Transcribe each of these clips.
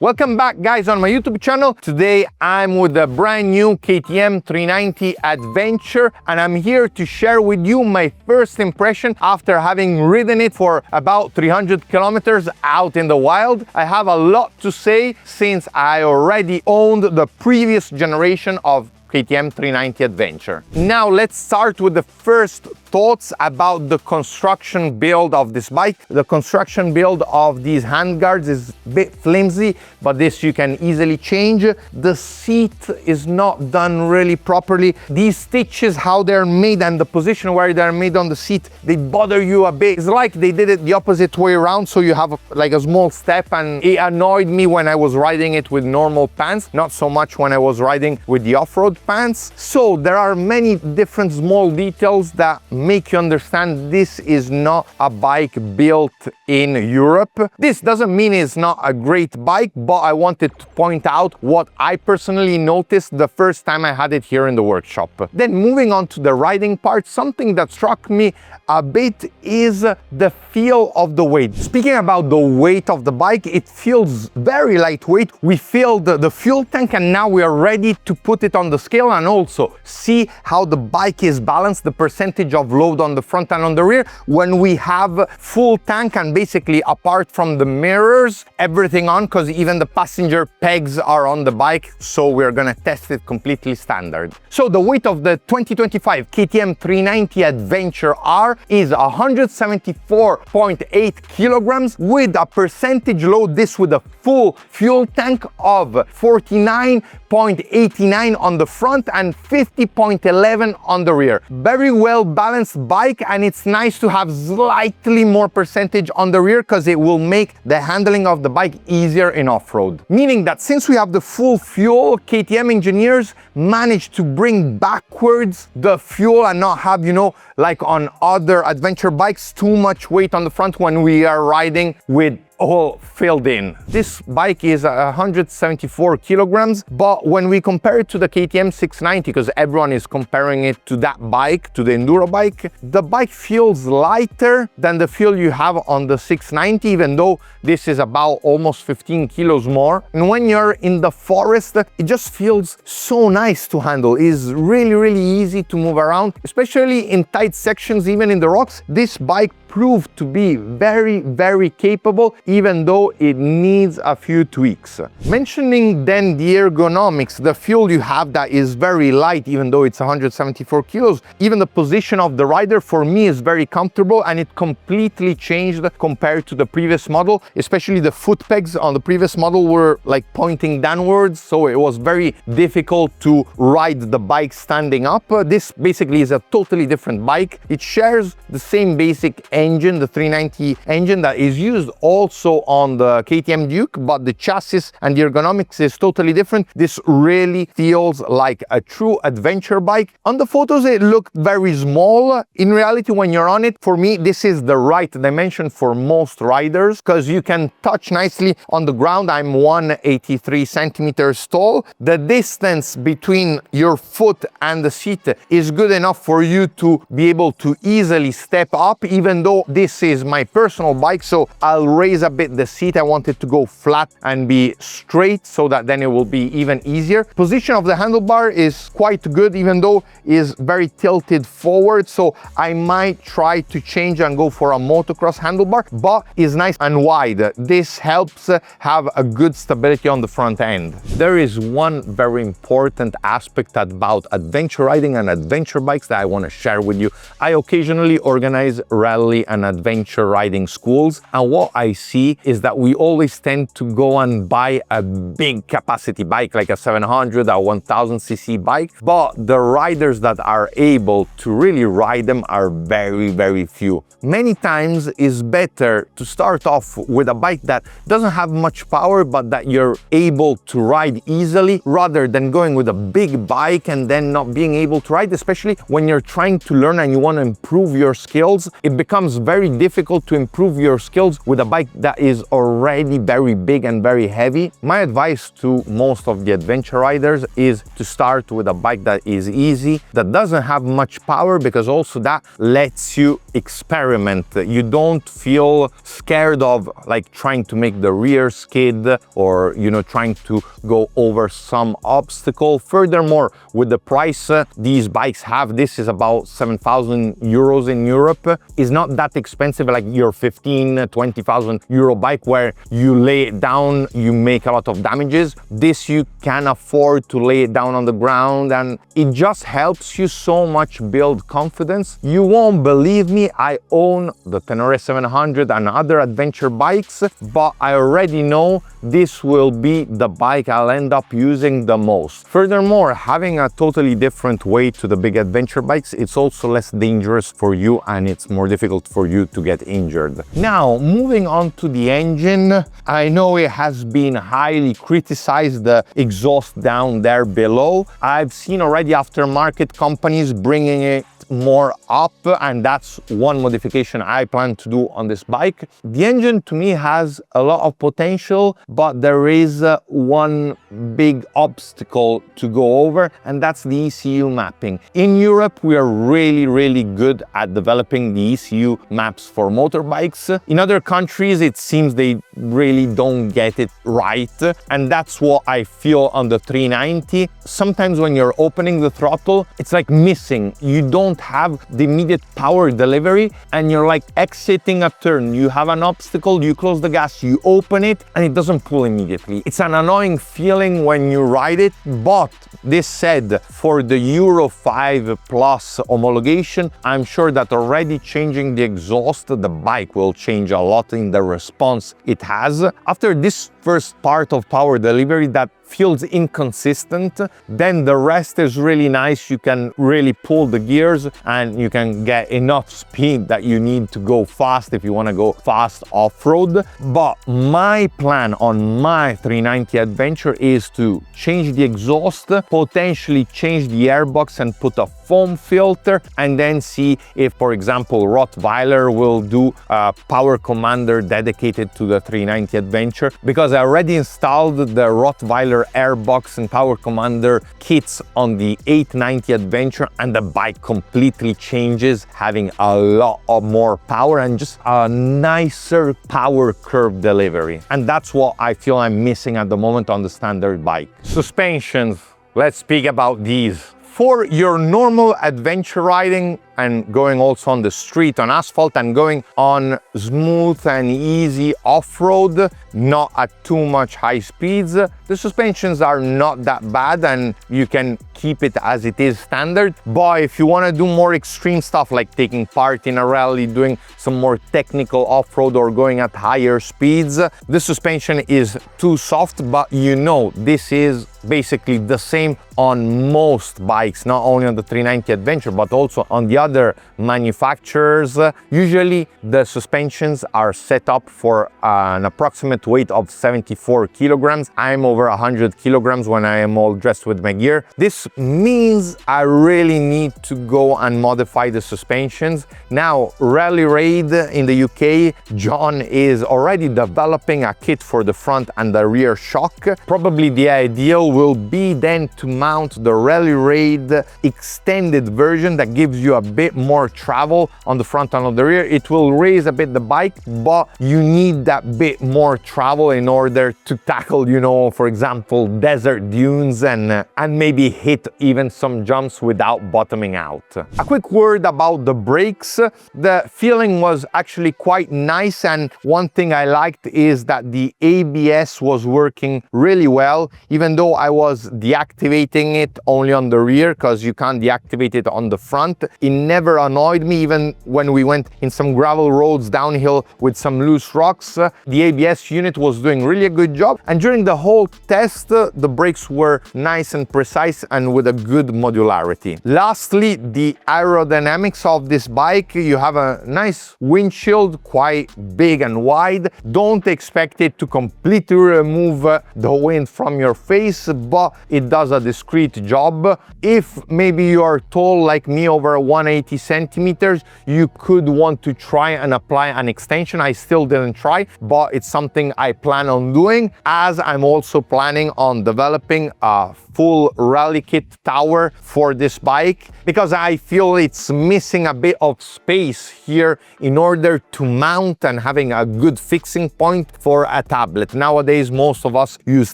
Welcome back guys on my YouTube channel. Today I'm with a brand new KTM 390 Adventure and I'm here to share with you my first impression after having ridden it for about 300 kilometers out in the wild. I have a lot to say since I already owned the previous generation of KTM 390 Adventure. Now let's start with the first thoughts about the construction build of this bike. The construction build of these handguards is a bit flimsy, but this you can easily change. The seat is not done really properly. These stitches, how they're made and the position where they're made on the seat, they bother you a bit. It's like they did it the opposite way around, so you have like a small step, and it annoyed me when I was riding it with normal pants, not so much when I was riding with the off-road pants. So there are many different small details that make you understand this is not a bike built in Europe. This doesn't mean it's not a great bike, but I wanted to point out what I personally noticed the first time I had it here in the workshop. Then moving on to the riding part, something that struck me a bit is the feel of the weight. Speaking about the weight of the bike, it feels very lightweight. We filled the fuel tank and now we are ready to put it on the scale and also see how the bike is balanced, the percentage of load on the front and on the rear when we have full tank and basically apart from the mirrors, everything on, because even the passenger pegs are on the bike, so we're gonna test it completely standard. So the weight of the 2025 KTM 390 Adventure R is 174.8 kilograms with a percentage load, this with a full fuel tank of 49.89 on the front and 50.11 on the rear. Very well balanced bike, and it's nice to have slightly more percentage on the rear because it will make the handling of the bike easier in off-road. Meaning that since we have the full fuel, KTM engineers managed to bring backwards the fuel and not have, you know, like on other adventure bikes, too much weight on the front when we are riding with all filled in. This bike is 174 kilograms, but when we compare it to the KTM 690, because everyone is comparing it to that bike, to the enduro bike, the bike feels lighter than the fuel you have on the 690, even though this is about almost 15 kilos more. And when you're in the forest, it just feels so nice to handle. It's really easy to move around, especially in tight sections, even in the rocks. This bike proved to be very capable, even though it needs a few tweaks. Mentioning then the ergonomics, the fuel you have that is very light, even though it's 174 kilos. Even the position of the rider for me is very comfortable, and it completely changed compared to the previous model. Especially the foot pegs on the previous model were like pointing downwards, so it was very difficult to ride the bike standing up. This basically is a totally different bike. It shares the same basic engine, the 390 engine that is used also on the KTM Duke, but the chassis and the ergonomics is totally different. This really feels like a true adventure bike. On the photos it looked very small. In reality, when you're on it, for me this is the right dimension for most riders because you can touch nicely on the ground. I'm 183 centimeters tall. The distance between your foot and the seat is good enough for you to be able to easily step up, even though this is my personal bike, so I'll raise a bit the seat. I want it to go flat and be straight so that then it will be even easier. Position of the handlebar is quite good, even though is very tilted forward, so I might try to change and go for a motocross handlebar, but is nice and wide. This helps have a good stability on the front end. There is one very important aspect about adventure riding and adventure bikes that I want to share with you. I occasionally organize rally and adventure riding schools, and what I see is that we always tend to go and buy a big capacity bike like a 700 or 1000cc bike, but the riders that are able to really ride them are very few. Many times it's better to start off with a bike that doesn't have much power but that you're able to ride easily, rather than going with a big bike and then not being able to ride, especially when you're trying to learn and you want to improve your skills. It becomes becomes very difficult to improve your skills with a bike that is already very big and very heavy. My advice to most of the adventure riders is to start with a bike that is easy, that doesn't have much power, because also that lets you experiment. You don't feel scared of like trying to make the rear skid or, you know, trying to go over some obstacle. Furthermore, with the price these bikes have, this is about 7,000 euros in Europe, is not that expensive like your 20,000 euro bike where you lay it down, you make a lot of damages. This you can afford to lay it down on the ground, and it just helps you so much build confidence. You won't believe me, I own the Tenere 700 and other adventure bikes, but I already know this will be the bike I'll end up using the most. Furthermore, having a totally different weight to the big adventure bikes, it's also less dangerous for you and it's more difficult for you to get injured. Now, moving on to the engine, I know it has been highly criticized, the exhaust down there below. I've seen already aftermarket companies bringing it more up, and that's one modification I plan to do on this bike. The engine to me has a lot of potential, but there is one big obstacle to go over, and that's the ECU mapping. In Europe, we are really good at developing the ECU maps for motorbikes. In other countries, it seems they really don't get it right, and that's what I feel on the 390. Sometimes when you're opening the throttle, it's like missing. You don't have the immediate power delivery, and you're like exiting a turn. You have an obstacle, you close the gas, you open it, and it doesn't pull immediately. It's an annoying feeling when you ride it, but this said, for the Euro 5 Plus homologation, I'm sure that already changing the exhaust, the bike will change a lot in the response it has. After this first part of power delivery that feels inconsistent, then the rest is really nice. You can really pull the gears and you can get enough speed that you need to go fast if you want to go fast off-road. But my plan on my 390 Adventure is to change the exhaust, potentially change the airbox and put a foam filter, and then see if, for example, Rottweiler will do a power commander dedicated to the 390 Adventure, because I already installed the Rottweiler airbox and power commander kits on the 890 Adventure, and the bike completely changes, having a lot of more power and just a nicer power curve delivery. And that's what I feel I'm missing at the moment on the standard bike. Suspensions, let's speak about these. For your normal adventure riding and going also on the street, on asphalt, and going on smooth and easy off-road, not at too much high speeds, the suspensions are not that bad and you can keep it as it is standard. But if you want to do more extreme stuff like taking part in a rally, doing some more technical off-road or going at higher speeds, the suspension is too soft. But you know, this is basically the same on most bikes, not only on the 390 Adventure but also on the other manufacturers. Usually the suspensions are set up for an approximate weight of 74 kilograms. I'm over 100 kilograms when I am all dressed with my gear. This means I really need to go and modify the suspensions. Now, Rally Raid in the UK, John is already developing a kit for the front and the rear shock. Probably the ideal will be then to mount the Rally Raid extended version that gives you a bit more travel on the front and on the rear. It will raise a bit the bike, but you need that bit more travel in order to tackle, you know, for example, desert dunes and maybe hit even some jumps without bottoming out. A quick word about the brakes. The feeling was actually quite nice, and one thing I liked is that the ABS was working really well, even though I was deactivating it only on the rear because you can't deactivate it on the front. It never annoyed me, even when we went in some gravel roads downhill with some loose rocks. The ABS unit was doing really a good job, and during the whole test the brakes were nice and precise and with a good modularity. Lastly, the aerodynamics of this bike. You have a nice windshield, quite big and wide. Don't expect it to completely remove the wind from your face, but it does a discreet job. If maybe you are tall like me, over 180 centimeters, you could want to try and apply an extension. I still didn't try, but it's something I plan on doing, as I'm also planning on developing a full rally kit tower for this bike, because I feel it's missing a bit of space here in order to mount and having a good fixing point for a tablet. Nowadays, most of us use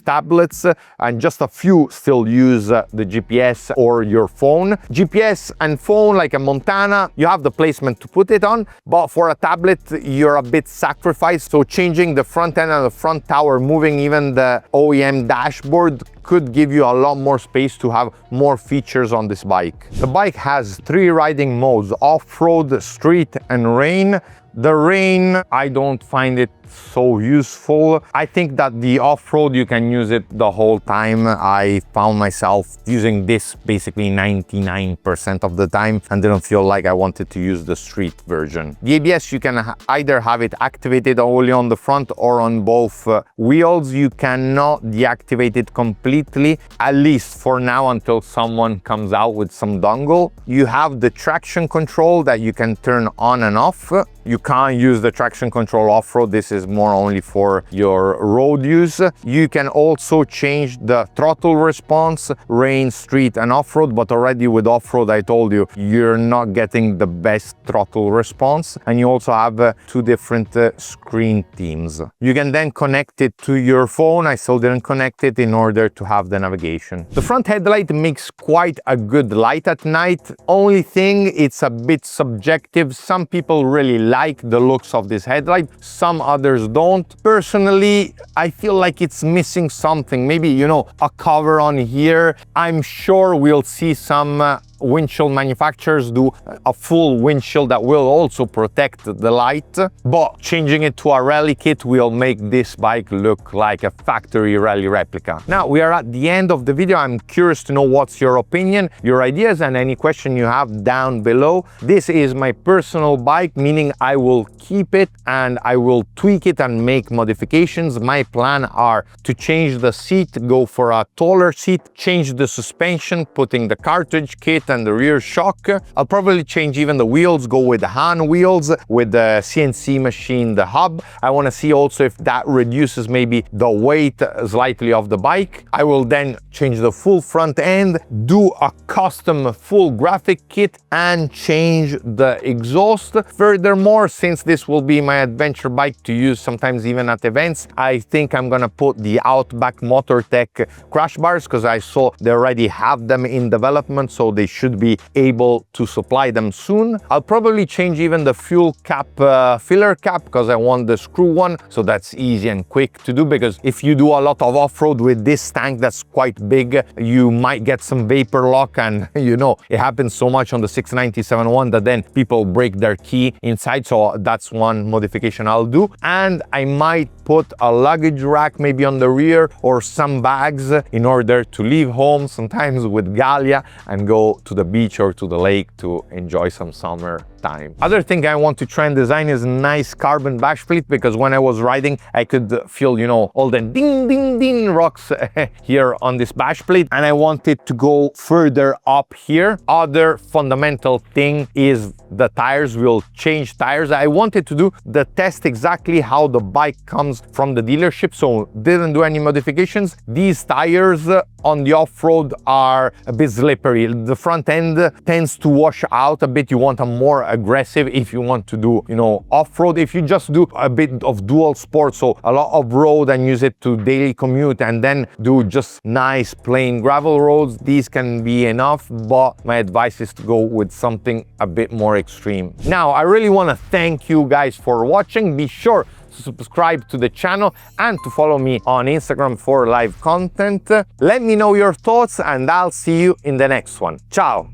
tablets and just a few still use the GPS or your phone. GPS and phone, like a Montana, you have the placement to put it on, but for a tablet, you're a bit sacrificed. So changing the front end and the front tower, moving even the OEM dashboard, could give you a lot more space to have more features on this bike. The bike has 3 riding modes: off-road, street, and rain. The rain, I don't find it so useful. I think that the off-road, you can use it the whole time. I found myself using this basically 99% of the time and didn't feel like I wanted to use the street version. The ABS, you can either have it activated only on the front or on both wheels. You cannot deactivate it completely, at least for now, until someone comes out with some dongle. You have the traction control that you can turn on and off. You can't use the traction control off-road. This is more only for your road use. You can also change the throttle response, rain, street, and off-road, but already with off-road, I told you, you're not getting the best throttle response. And you also have 2 different screen themes. You can then connect it to your phone. I still didn't connect it in order to have the navigation. The front headlight makes quite a good light at night. Only thing, it's a bit subjective. Some people really like the looks of this headlight, some others don't. Personally, I feel like it's missing something. Maybe, you know, a cover on here. I'm sure we'll see some windshield manufacturers do a full windshield that will also protect the light, but changing it to a rally kit will make this bike look like a factory rally replica. Now we are at the end of the video. I'm curious to know what's your opinion, your ideas, and any question you have down below. This is my personal bike, meaning I will keep it and I will tweak it and make modifications. My plan are to change the seat, go for a taller seat, change the suspension, putting the cartridge kit and the rear shock. I'll probably change even the wheels, go with the Han wheels with the CNC machine, the hub. I want to see also if that reduces maybe the weight slightly of the bike. I will then change the full front end, do a custom full graphic kit, and change the exhaust. Furthermore, since this will be my adventure bike to use sometimes even at events, I think I'm gonna put the Outback MotorTech crash bars, because I saw they already have them in development, so they should be able to supply them soon. I'll probably change even the fuel cap filler cap, because I want the screw one, so that's easy and quick to do, because if you do a lot of off-road with this tank that's quite big, you might get some vapor lock, and you know, it happens so much on the 697 that then people break their key inside, so that's one modification I'll do. And I might put a luggage rack maybe on the rear or some bags in order to leave home sometimes with Galia and go to the beach or to the lake to enjoy some summer time. Other thing I want to try and design is nice carbon bash plate, because when I was riding I could feel, you know, all the ding ding ding rocks here on this bash plate, and I wanted to go further up here. Other fundamental thing is the tires. We'll change tires. I wanted to do the test exactly how the bike comes from the dealership, so didn't do any modifications. These tires on the off-road are a bit slippery. The front end tends to wash out a bit. You want a more aggressive if you want to do, you know, off-road. If you just do a bit of dual sport, so a lot of road and use it to daily commute, and then do just nice plain gravel roads, these can be enough, but my advice is to go with something a bit more extreme. Now, I really want to thank you guys for watching. Be sure to subscribe to the channel and to follow me on Instagram for live content. Let me know your thoughts and I'll see you in the next one. Ciao!